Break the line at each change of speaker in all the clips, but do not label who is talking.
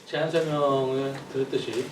제안 설명을 들었듯이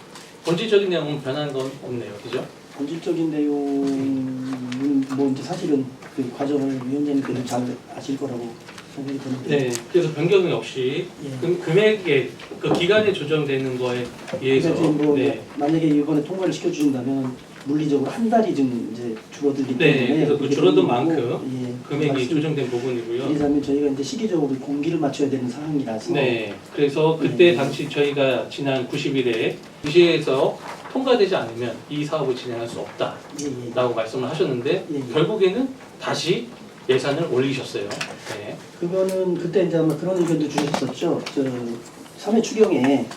본질적인 내용은 변한 건 없네요, 그죠?
본질적인 내용은 뭐 이제 사실은 그 과정을 위원장님께서 잘 아실 거라고 생각이 드는데.
네, 그래서 변경이 없이
예.
금액의 그 기간이 조정되는 거에 의해서
그래서 뭐
네,
만약에 이번에 통과를 시켜주신다면 물리적으로 한 달이 좀 이제 줄어들기
네,
때문에.
그래서 그
그게
줄어든
부분이고,
만큼
예,
금액이
말씀
조정된 부분이고요.
드리자면 저희가 이제 시기적으로 공기를 맞춰야 되는 상황이라서.
네, 그래서 그때
네.
당시 저희가 지난 90일에 시에서 통과되지 않으면 이 사업을 진행할 수 없다라고
예, 예.
말씀을 하셨는데
예, 예.
결국에는 다시 예산을 올리셨어요. 네.
그거는 그때 이제 아마 그런 의견도 주셨었죠. 저 3회 추경에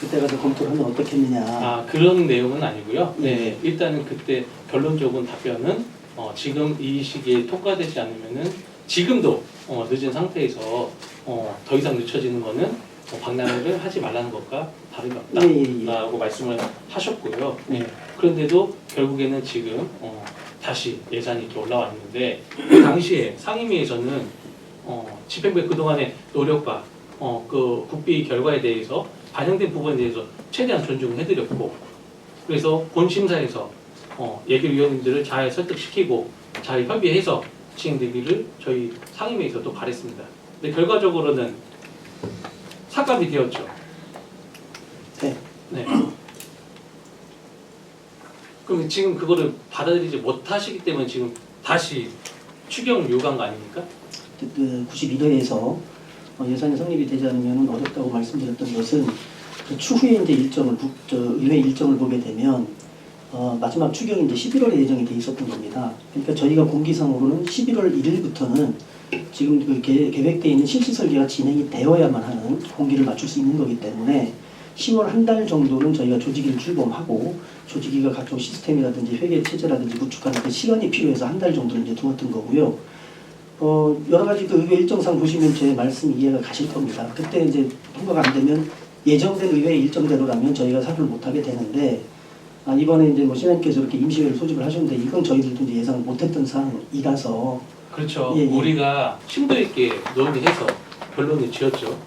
그때 가서 검토를 하면 어떻겠느냐.
아, 그런 내용은 아니고요.
예.
네, 일단은 그때 결론적인 답변은 지금 이 시기에 통과되지 않으면은 지금도 늦은 상태에서 더 이상 늦춰지는 거는 박람회를 하지 말라는 것과 다름이 없다라고 말씀을 하셨고요. 네. 그런데도 결국에는 지금 다시 예산이 이렇게 올라왔는데 그 당시에 상임위에서는 집행부의 그동안의 노력과 그 국비 결과에 대해서 반영된 부분에 대해서 최대한 존중을 해드렸고, 그래서 본심사에서 예결위원님들을 잘 설득시키고 잘 협의해서 진행되기를 저희 상임위에서도 바랬습니다. 근데 결과적으로는 삭감이 되었죠.
네.
네. 그럼 지금 그거를 받아들이지 못하시기 때문에 지금 다시 추경을 요구한 거 아닙니까?
그 91회에서 예산이 성립이 되지 않으면 어렵다고 말씀드렸던 것은 그 추후에 이제 의회 일정을 보게 되면 마지막 추경이 이제 11월에 예정이 돼 있었던 겁니다. 그러니까 저희가 공기상으로는 11월 1일부터는 지금 그 계획되어 있는 실시 설계가 진행이 되어야만 하는 공기를 맞출 수 있는 거기 때문에 10월 한 달 정도는 저희가 조직위를 출범하고 조직위가 각종 시스템이라든지 회계 체제라든지 구축하는 그 시간이 필요해서 한 달 정도를 이제 두었던 거고요. 여러 가지 그 의회 일정상 보시면 제 말씀 이해가 가실 겁니다. 그때 이제 통과가 안 되면 예정된 의회 일정대로라면 저희가 사료를 못하게 되는데, 이번에 이제 뭐 시장님께서 이렇게 임시회를 소집을 하셨는데 이건 저희들도 이제 예상을 못했던 사항이라서.
그렇죠.
예, 예.
우리가 심도 있게 논의해서 결론을 지었죠.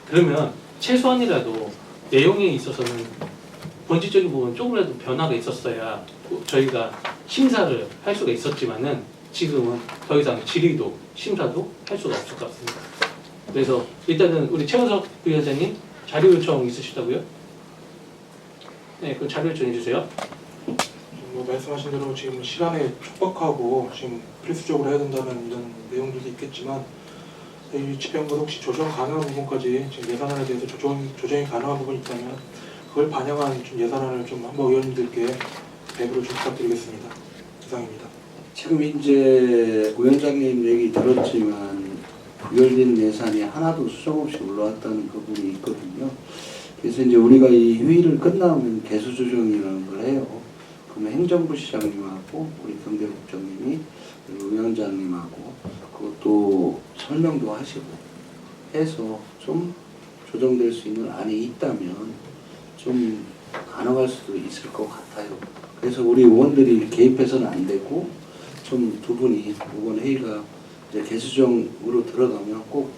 그러면 최소한이라도 내용에 있어서는 본질적인 부분 조금이라도 변화가 있었어야 저희가 심사를 할 수가 있었지만은 지금은 더 이상 질의도 심사도 할 수가 없을 것 같습니다. 그래서 일단은 우리 최원석 부위원장님 자료 요청 있으시다고요? 네, 그 자료 요청해 주세요.
뭐 말씀하신 대로 지금 시간에 촉박하고 지금 필수적으로 해야 된다는 이런 내용들도 있겠지만 이 집행부 혹시 조정 가능한 부분까지 지금 예산안에 대해서 조정이 가능한 부분이 있다면 그걸 반영한 좀 예산안을 좀 한번 의원님들께 배부로 좀 부탁드리겠습니다. 이상입니다.
지금 이제 위원장님 얘기 들었지만 부결된 예산이 하나도 수정 없이 올라왔다는 부분이 있거든요. 그래서 이제 우리가 이 회의를 끝나면 개수 조정이라는 걸 해요. 그러면 행정부 시장님하고 우리 경제국장님이 그리고 위원장님하고 그것도 설명도 하시고 해서 좀 조정될 수 있는 안이 있다면 좀 가능할 수도 있을 것 같아요. 그래서 우리 의원들이 개입해서는 안 되고 좀 두 분이 이번 회의가 이제 개수정으로 들어가면 꼭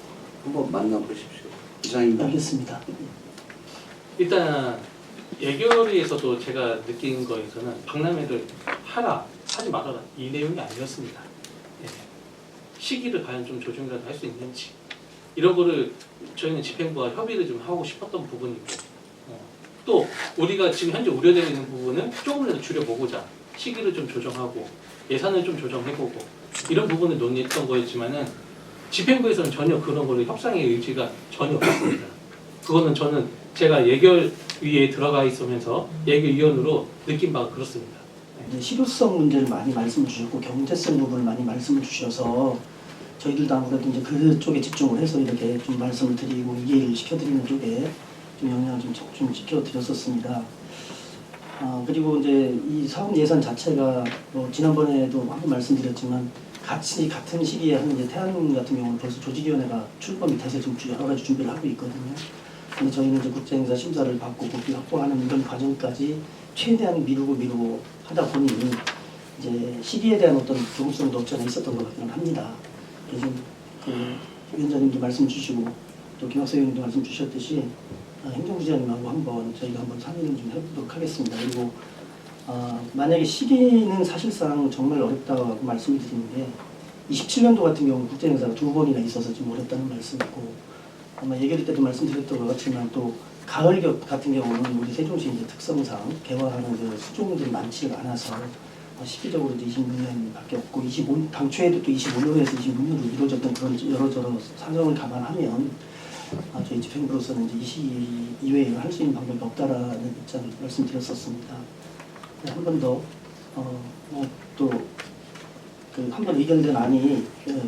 한번 만나보십시오. 이상입니다.
알겠습니다.
일단 예결위에서도 제가 느낀 거에서는 박람회를 하지 말아라 이 내용이 아니었습니다. 예. 시기를 과연 좀 조정이라도 할 수 있는지 이런 거를 저희는 집행부와 협의를 좀 하고 싶었던 부분이고, 또 우리가 지금 현재 우려되고 있는 부분은 조금이라도 줄여보고자 시기를 좀 조정하고 예산을 좀 조정해보고 이런 부분을 논의했던 거였지만은 집행부에서는 전혀 그런 거를 협상의 의지가 전혀 없습니다. 그거는 저는 제가 예결위에 들어가 있으면서 예결위원으로 느낀 바가 그렇습니다.
이제 실효성 문제를 많이 말씀을 주셨고 경제성 부분을 많이 말씀을 주셔서 저희들도 아무래도 이제 그쪽에 집중을 해서 이렇게 좀 말씀을 드리고 이해를 시켜드리는 쪽에 좀 영향을 좀 시켜드렸었습니다. 그리고 이제 이 사업 예산 자체가 뭐 지난번에도 한번 말씀드렸지만 같은 시기에 하는 이제 태안 같은 경우는 벌써 조직위원회가 출범이 돼서 지금 여러 가지 준비를 하고 있거든요. 근데 저희는 이제 국제행사 심사를 받고 국비 확보하는 이런 과정까지 최대한 미루고 하다 보니 이제 시기에 대한 어떤 조급성도 없지 않아 있었던 것 같기는 합니다. 그래서 그 위원장님도 말씀 주시고 또 김학수 의원님도 말씀 주셨듯이 행정부장님하고 저희가 한번 상의를 좀 해보도록 하겠습니다. 그리고 만약에 시기는 사실상 정말 어렵다고 말씀을 드리는데 27년도 같은 경우 국제행사가 2번이나 있어서 좀 어렵다는 말씀이고 아마 얘기할 때도 말씀드렸던 것 같지만 또 가을 같은 경우는 우리 세종시 이제 특성상 개화하는 그 수종들이 많지가 않아서 시기적으로 이제 26년밖에 없고 당초에도 또 25년에서 26년으로 이루어졌던 그런 여러저러 사정을 감안하면 저희 집행부로서는 이제 이 시기 이외에 할 수 있는 방법이 없다라는 입장을 말씀드렸었습니다. 한 번 더 또 그 한 번 의견된 안이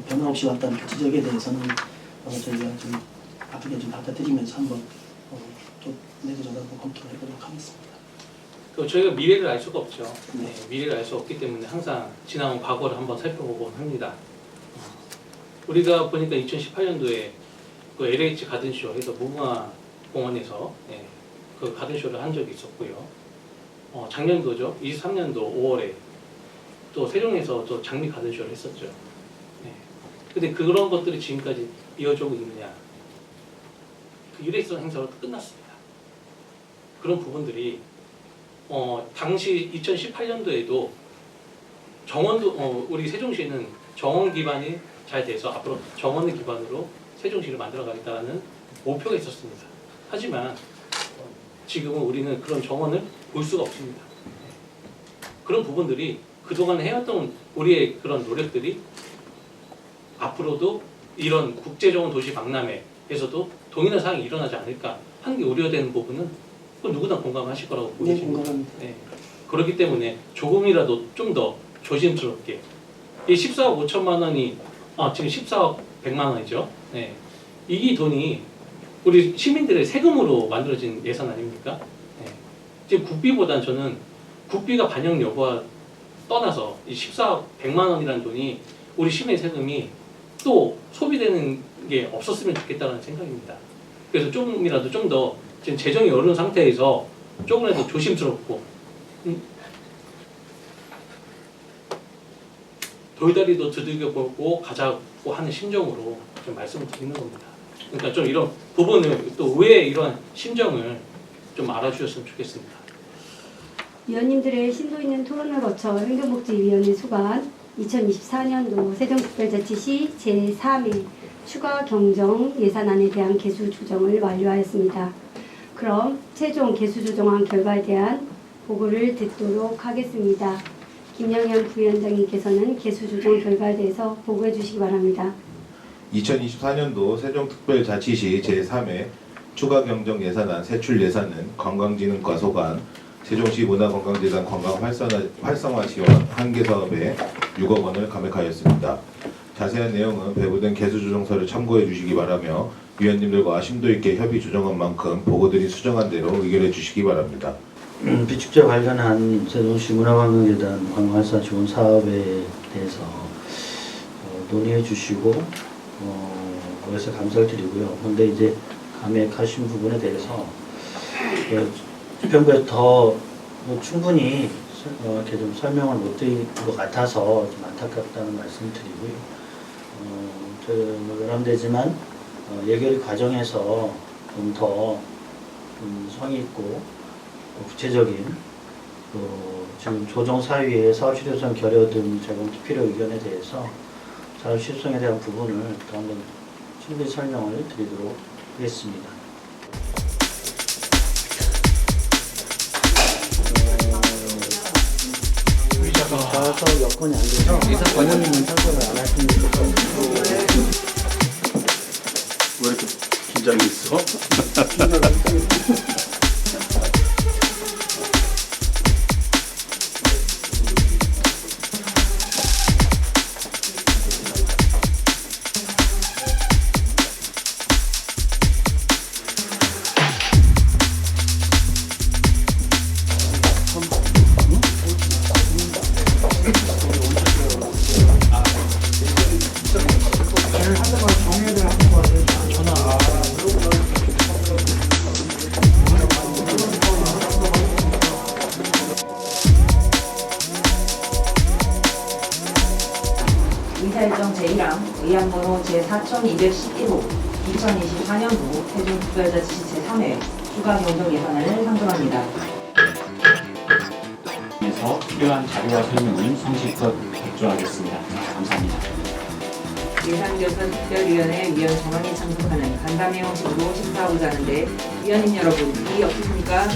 변화 없이 왔다는 그 지적에 대해서는 저희가 좀 아프게 좀 받아들이면서 한번 또 내부적으로 검토를 해보도록 하겠습니다.
저희가 미래를 알 수가 없죠. 네, 미래를 알 수 없기 때문에 항상 지나온 과거를 한번 살펴보곤 합니다. 우리가 보니까 2018년도에 그 LH 가든쇼 해서 무궁화공원에서 그 가든쇼를 한 적이 있었고요. 작년도죠. 23년도 5월에 또 세종에서 또 장미 가든쇼를 했었죠. 근데 그런 것들이 지금까지 이어지고 있느냐? 그 일회성 행사가 끝났습니다. 그런 부분들이 당시 2018년도에도 정원도 우리 세종시는 정원 기반이 잘 돼서 앞으로 정원을 기반으로 세종시를 만들어가겠다는 목표가 있었습니다. 하지만 지금은 우리는 그런 정원을 볼 수가 없습니다. 그런 부분들이 그동안 해왔던 우리의 그런 노력들이 앞으로도 이런 국제정원 도시 박람회에서도 동일한 사항이 일어나지 않을까 하는 게 우려되는 부분은 그건 누구나 공감하실 거라고 보여집니다.
공감합니다.
그렇기 때문에 조금이라도 좀 더 조심스럽게 이 14억 5천만 원이 지금 14억 100만 원이죠. 이 돈이 우리 시민들의 세금으로 만들어진 예산 아닙니까? 지금 국비보단 저는 국비가 반영 여부와 떠나서 이 14억 100만 원이라는 돈이 우리 시민의 세금이 또 소비되는 게 없었으면 좋겠다는 생각입니다. 그래서 조금이라도 좀 더 지금 재정이 어려운 상태에서 조금이라도 조심스럽고 돌다리도 두들겨보고 가자고 하는 심정으로 좀 말씀을 드리는 겁니다. 그러니까 좀 이런 부분을 또 왜 이런 심정을 좀 알아주셨으면 좋겠습니다.
위원님들의 심도 있는 토론을 거쳐 행정복지위원회 수관 2024년도 세종특별자치시 제3회 추가 경정 예산안에 대한 개수 조정을 완료하였습니다. 그럼 최종 개수 조정안 결과에 대한 보고를 듣도록 하겠습니다. 김영현 부위원장님께서는 개수 조정 결과에 대해서 보고해 주시기 바랍니다.
2024년도 세종특별자치시 제3회 추가 경정 예산안 세출 예산은 관광진흥과 소관, 세종시 문화관광재단 관광 활성화 지원 한개 사업에 6억 원을 감액하였습니다. 자세한 내용은 배부된 개수 조정서를 참고해 주시기 바라며 위원님들과 심도 있게 협의 조정한 만큼 보고드린 수정한 대로 의결해 주시기 바랍니다.
비축제와 관련한 세종시 문화관광재단 관광활성화 지원 사업에 대해서 논의해 주시고 그래서 감사를 드리고요. 그런데 이제 감액하신 부분에 대해서 집행부에서 더 충분히 이렇게 좀 설명을 못 드린 것 같아서 좀 안타깝다는 말씀을 드리고요. 여람되지만 예결위 과정에서 좀 더 성의 있고 구체적인 지금 조정사위의 사업실효성 결여 등 제공 필요 의견에 대해서 사업실효성에 대한 부분을 더 한번 충분히 설명을 드리도록 하겠습니다. 자서 여건이 안 돼서 원장님은 참석을 안 하시는 것 같아요.
왜 이렇게 긴장이 있어?
의사일정 제1항 의안번호 제4211호 2024년도 세종특별자치시 제3회 추가 경정 예산안을 상정합니다.
에서 필요한 자료와 설명을 성실껏 백조하겠습니다. 감사합니다.
예산결산 특별위원회 위원 전원이 참석하는 간담회 형식으로 심사하고자 하는데 위원님 여러분 이의 없으십니까?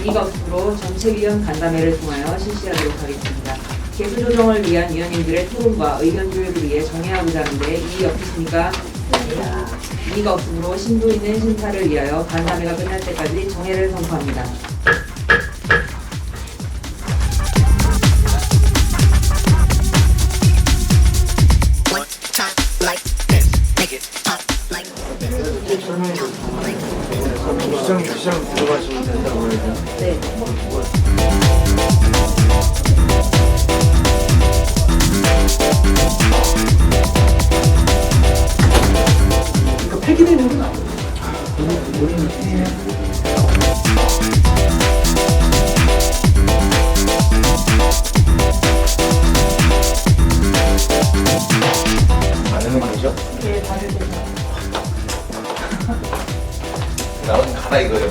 이의가 없으므로 전체 위원 간담회를 통하여 실시하도록 하겠습니다. 개수 조정을 위한 위원님들의 토론과 의견 조율을 위해 정회하고자 하는데 이의 없으십니까? 이의가 없으므로 심도 있는 심사를 위하여 간담회가 끝날 때까지 정회를 선포합니다.
시장 들어가시면 된다고 해요.
네.
이거 폐기되는 건 아니에요.
반응은 뭐죠?
네, 다들
나는 가나 이거예요.